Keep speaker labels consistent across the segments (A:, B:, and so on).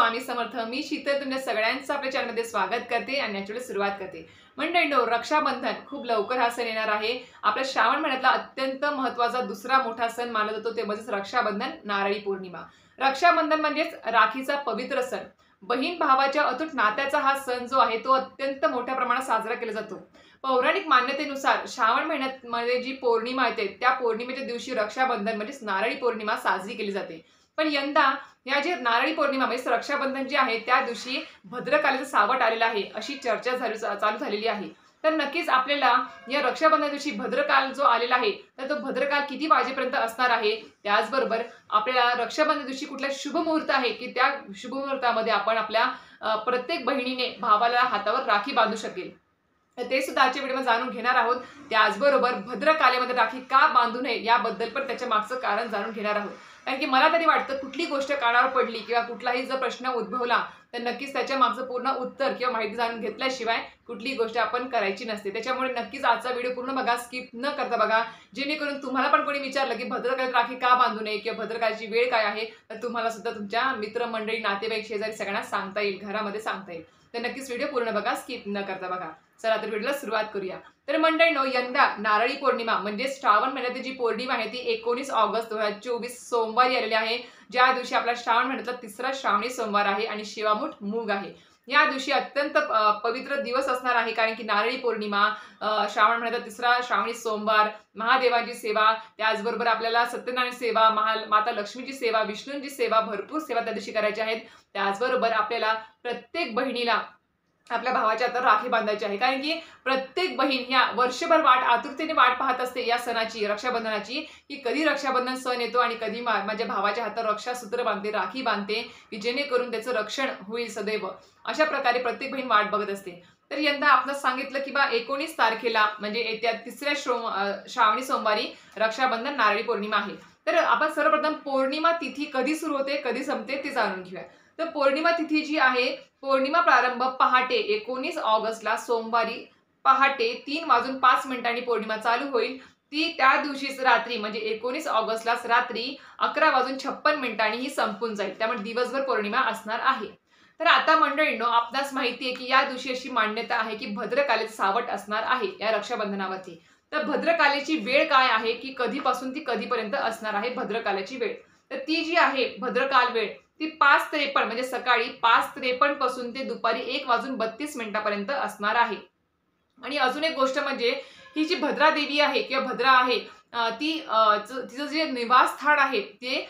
A: स्वामी समर्थ। मी शीतल तुमच्या सगळ्यांचं आपल्या चॅनलमध्ये स्वागत करते आणि याची सुरुवात करते। मंडळींनो, रक्षाबंधन खूप लवकर हा सण येणार आहे। आपल्या श्रावण महिन्यातला अत्यंत महत्त्वाचा दुसरा मोठा सण मानला जातो ते म्हणजे रक्षाबंधन, नारळी पौर्णिमा। रक्षाबंधन म्हणजेच राखीचा पवित्र सण। बहीण भावाच्या अतूट नात्याचा हा सण जो आहे तो अत्यंत मोठ्या प्रमाणात साजरा केला जातो। पौराणिक मान्यतेनुसार श्रावण महिन्यामध्ये जी पौर्णिमा येते त्या पौर्णिमेच्या दिवशी रक्षाबंधन म्हणजे नारळी पौर्णिमा साजरी केली जाते। पण यंदा या जे नारळी पौर्णिमा म्हणजे रक्षाबंधन जे आहे त्या दिवशी भद्रकालीचं सावट आलेलं आहे अशी चर्चा चालू झालेली आहे। तर नक्कीच आपल्याला या रक्षाबंधन दिवशी भद्रकाल जो आलेला आहे तर तो भद्रकाल किती वाजेपर्यंत असणार आहे, त्याचबरोबर आपल्याला रक्षाबंधन दिवशी कुठला शुभ मुहूर्त आहे की त्या शुभ मुहूर्तामध्ये आपण आपल्या प्रत्येक बहिणीने भावाला हातावर राखी बांधू शकेल ते सुद्धा आजच्या व्हिडिओमध्ये जाणून घेणार आहोत। त्याचबरोबर भद्रकालीमध्ये राखी का बांधू नये याबद्दल पण त्याच्या मागचं कारण जाणून घेणार आहोत। कारण की मला तरी वाटतं कुठली गोष्ट कानावर पडली किंवा कुठलाही जर प्रश्न उद्भवला तर नक्कीच त्याच्या मागचं पूर्ण उत्तर किंवा माहिती जाणून घेतल्याशिवाय कुठली गोष्ट आपण करायची नसते। त्याच्यामुळे नक्कीच आजचा व्हिडिओ पूर्ण बघा, स्किप न करता बघा, जेणेकरून तुम्हाला पण कोणी विचारलं की भद्रकालीत राखी का बांधू नये किंवा भद्रकालीची वेळ काय आहे तर तुम्हाला सुद्धा तुमच्या मित्रमंडळी, नातेवाईक, शेजारी सगळ्यांना सांगता येईल, घरामध्ये सांगता येईल। तर नक्कीच व्हिडिओ पूर्ण बघा, स्किप न करता बघा। चला तर व्हिडिओला सुरुवात करूया। तर मंडळींनो, यंदा नारळी पौर्णिमा म्हणजे श्रावण महिन्यातील जी पौर्णिमा आहे ती 19 ऑगस्ट 2024 सोमवारी आलेली आहे, ज्या दिवशी आपला श्रावण महिन्यातला तिसरा श्रावणी सोमवार आहे आणि शिवामूठ मूग आहे। या दिवशी अत्यंत पवित्र दिवस असणार आहे कारण की नारळी पौर्णिमा, श्रावण महिन्यातला तिसरा श्रावणी सोमवार, महादेवांची सेवा, त्याचबरोबर आपल्याला सत्यनारायण सेवा, माता लक्ष्मीची सेवा, विष्णूंची सेवा, भरपूर सेवा त्या दिवशी करायच्या आहेत। त्याचबरोबर आपल्याला प्रत्येक बहिणीला आपल्या भावाच्या हातावर राखी बांधायची आहे कारण की प्रत्येक बहीण ह्या वर्षभर आतुरतेने वाट पाहत असते या सणाची, रक्षाबंधनाची, की कधी रक्षाबंधन सण येतो आणि कधी माझ्या भावाच्या हातावर रक्षासूत्र बांधते, राखी बांधते की जेणेकरून त्याचं रक्षण होईल सदैव। अशा प्रकारे प्रत्येक बहीण वाट बघत असते। तर यंदा आपण सांगितलं की 19 तारखेला म्हणजे येत्या तिसऱ्या श्रावणी सोमवारी रक्षाबंधन, नारळी पौर्णिमा आहे। तर आपण सर्वप्रथम पौर्णिमा तिथी कधी सुरू होते, कधी संपते ते जाणून घेऊया। तर पौर्णिमा तिथी जी आहे, पौर्णिमा प्रारंभ पहाटे 19 ऑगस्टला सोमवारी पहाटे 3:05 पौर्णिमा चालू होईल। ती त्या दिवशीच रात्री म्हणजे 19 ऑगस्टलाच रात्री 11:56 ही संपून जाईल। त्यामुळे दिवसभर पौर्णिमा असणार आहे। तर आता मंडळींनो, आपल्यास माहिती आहे की या दिवशी अशी मान्यता आहे की भद्रकालीचं सावट असणार आहे या रक्षाबंधनावरती। तर भद्रकालीची वेळ काय आहे की कधीपासून ती कधीपर्यंत असणार आहे भद्रकालीची वेळ, तर ती जी आहे भद्रकाल वेळ ती 5:53 म्हणजे सकाळी 5:53 पासून ते दुपारी 1:32 पर्यंत असणार आहे। आणि अजून एक गोष्ट म्हणजे ही जी भद्रा देवी आहे किंवा भद्रा आहे तिचं जे निवासस्थान आहे ते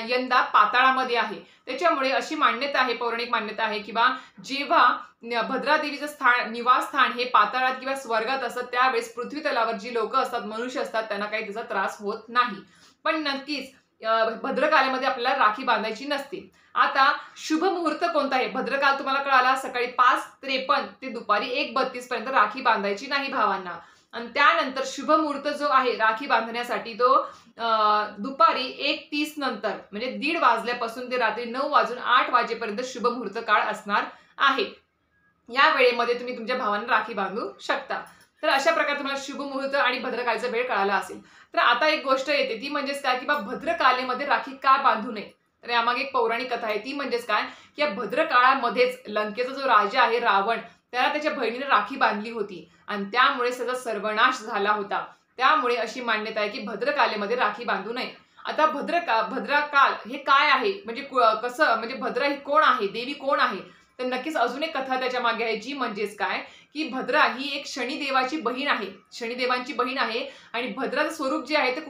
A: यंदा पाताळामध्ये आहे। त्याच्यामुळे अशी मान्यता आहे, पौराणिक मान्यता आहे की जेव्हा भद्रा देवीचं निवासस्थान हे पाताळात किंवा स्वर्गात असतं त्यावेळेस पृथ्वी तलावर जी लोक असतात, मनुष्य असतात, त्यांना काही त्याचा त्रास होत नाही। पण नक्कीच भद्रकालीमध्ये आपल्याला राखी बांधायची नसते। आता शुभ मुहूर्त कोणता आहे? भद्रकाल तुम्हाला कळाला, सकाळी 5:53 ते दुपारी 1:32 पर्यंत राखी बांधायची नाही भावांना। आणि त्यानंतर शुभ मुहूर्त जो आहे राखी बांधण्यासाठी तो दुपारी 1:30 नंतर म्हणजे 1:30 वाजल्यापासून ते रात्री 9:08 वाजेपर्यंत शुभ मुहूर्त काळ असणार आहे। या वेळेमध्ये तुम्ही तुमच्या भावांना राखी बांधू शकता। तर अशा प्रकारे तुम्हाला शुभ मुहूर्त आणि भद्रकालीचा वेळ कळाला असेल। तर आता एक गोष्ट येते ती म्हणजेच काय की भद्रकालीमध्ये राखी का बांधू नये। तर यामागे एक पौराणिक कथा आहे ती म्हणजेच काय की या भद्रकाळामध्येच लंकेचा जो राजा आहे रावण, त्याला त्याच्या बहिणीने राखी बांधली होती आणि त्यामुळे त्याचा सर्वनाश झाला होता। त्यामुळे अशी मान्यता आहे की भद्रकालीमध्ये राखी बांधू नये। आता भद्रकाल हे काय आहे म्हणजे कसं म्हणजे भद्रा ही कोण आहे, देवी कोण आहे, तर नक्कीच अजून एक कथा त्याच्या मागे आहे जी म्हणजेच काय की भद्रा ही एक शनिदेवाची बहीण आहे, शनिदेवांची बहीण आहे। आणि भद्राचं स्वरूप जे आहे ते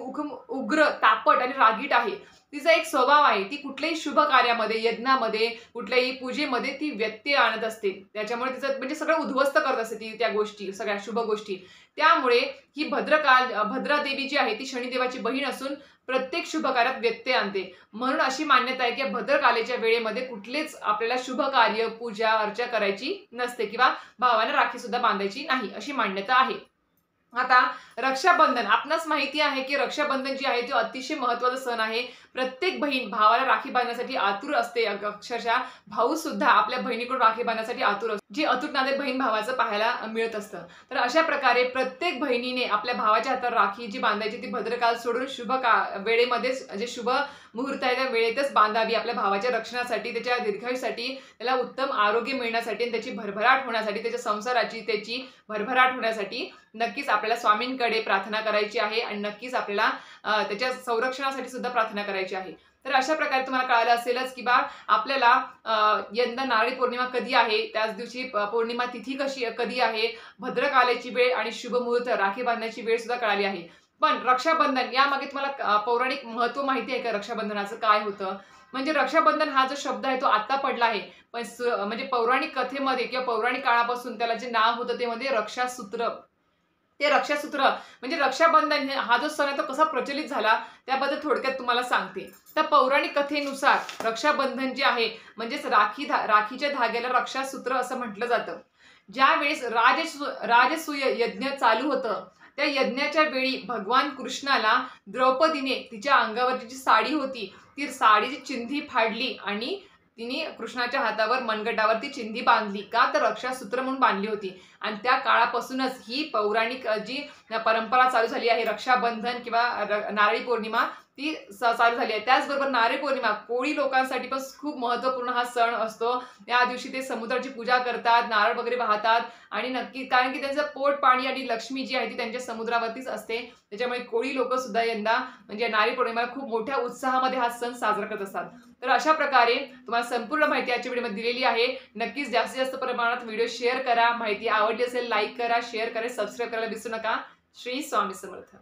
A: उग्र, तापट आणि रागीट आहे। तिचा एक स्वभाव आहे, ती कुठल्याही शुभ कार्यामध्ये, यज्ञामध्ये, कुठल्याही पूजेमध्ये ती व्यत्यय आणत असते। त्याच्यामुळे तिचं म्हणजे सगळं उद्ध्वस्त करत असते ती त्या गोष्टी, सगळ्या शुभ गोष्टी। त्यामुळे ही भद्रा देवी जी आहे ती शनिदेवाची बहीण असून प्रत्येक शुभ कार्यात व्यत्यय आणते। म्हणून अशी मान्यता आहे की भद्रकालीच्या वेळेमध्ये कुठलेच आपल्याला शुभ कार्य, पूजा अर्चा करायची नसते किंवा भावाला राखी सुद्धा बांधायची नाही अशी मान्यता आहे। आता रक्षाबंधन, आपणास माहिती आहे की रक्षाबंधन जी आहे तो अतिशय महत्त्वाचा सण आहे। प्रत्येक बहीण भावाला राखी बांधण्यासाठी आतुर असते. अक्षरशः भाऊ सुद्धा आपल्या बहिणीकडून राखी बांधण्यासाठी आतुर असतो, जी अतूट नाते बहीण भावाचं पाहायला मिळत असतं. तर अशा प्रकारे प्रत्येक बहिणीने आपल्या भावाच्या हातावर राखी जी बांधायची ती भद्रकाल सोडून वेळेमध्येच, जे शुभ मुहूर्त आहे त्या वेळेतच बांधावी, आपल्या भावाच्या रक्षणासाठी, त्याच्या दीर्घायुसाठी, त्याला उत्तम आरोग्य मिळण्यासाठी आणि त्याची भरभराट होण्यासाठी, त्याच्या संसाराची त्याची भरभराट होण्यासाठी नक्कीच आपल्याला स्वामींकडे प्रार्थना करायची आहे आणि नक्कीच आपल्याला त्याच्या संरक्षणासाठी सुद्धा प्रार्थना करायची आहे. तर अशा प्रकारे तुम्हाला कळालं असेलच की आपल्याला यंदा नारळी पौर्णिमा कधी आहे, त्याच दिवशी पौर्णिमा तिथी कधी आहे, भद्रकालीची वेळ आणि शुभ मुहूर्त राखी बांधण्याची वेळ सुद्धा कळाली आहे. पण रक्षाबंधन यामागे तुम्हाला पौराणिक महत्व माहिती आहे का? रक्षाबंधनाचं काय होतं? म्हणजे रक्षाबंधन हा जो शब्द आहे तो आता पडला आहे, पण म्हणजे पौराणिक कथेमध्ये किंवा पौराणिक काळापासून त्याला जे नाव होतं ते म्हणजे रक्षासूत्र. ते रक्षासूत्र म्हणजे रक्षाबंधन हा जो सण आहे तो कसा प्रचलित झाला त्याबद्दल थोडक्यात तुम्हाला सांगते. तर पौराणिक कथेनुसार रक्षाबंधन जे आहे म्हणजेच राखीच्या धाग्याला रक्षासूत्र असं म्हटलं जातं. ज्या वेळेस राजसूय यज्ञ चालू होतं त्या यज्ञाच्या वेळी भगवान कृष्णाला द्रौपदीने तिच्या अंगावरची जी साडी होती ती साडीची चिंधी फाडली आणि तिने कृष्णाच्या हातावर मनगटावर ती चिंधी बांधली. का? तर रक्षासूत्र म्हणून बांधली होती. आणि त्या काळापासूनच ही पौराणिक जी परंपरा चालू झाली आहे, रक्षाबंधन किंवा नारळी पौर्णिमा ती चालू झाली आहे. त्याचबरोबर नारळी पौर्णिमा कोळी लोकांसाठी पण खूप महत्त्वपूर्ण हा सण असतो. त्या दिवशी ते समुद्राची पूजा करतात, नारळ वगैरे वाहतात आणि नक्की कारण की त्यांचं पोट पाणी आणि लक्ष्मी जी आहे ती त्यांच्या समुद्रावरतीच असते. त्याच्यामुळे कोळी लोक सुद्धा यंदा म्हणजे नारळी पौर्णिमेला खूप मोठ्या उत्साहामध्ये हा सण साजरा करत असतात. तर अशा प्रकारे तुम्हाला संपूर्ण माहिती आजच्या व्हिडिओमध्ये दिलेली आहे. नक्कीच जास्तीत जास्त प्रमाणात व्हिडिओ शेअर करा. माहिती आवडली असेल लाईक करा, शेअर करा, सबस्क्राईब करायला विसरू नका. श्री स्वामी समर्थ.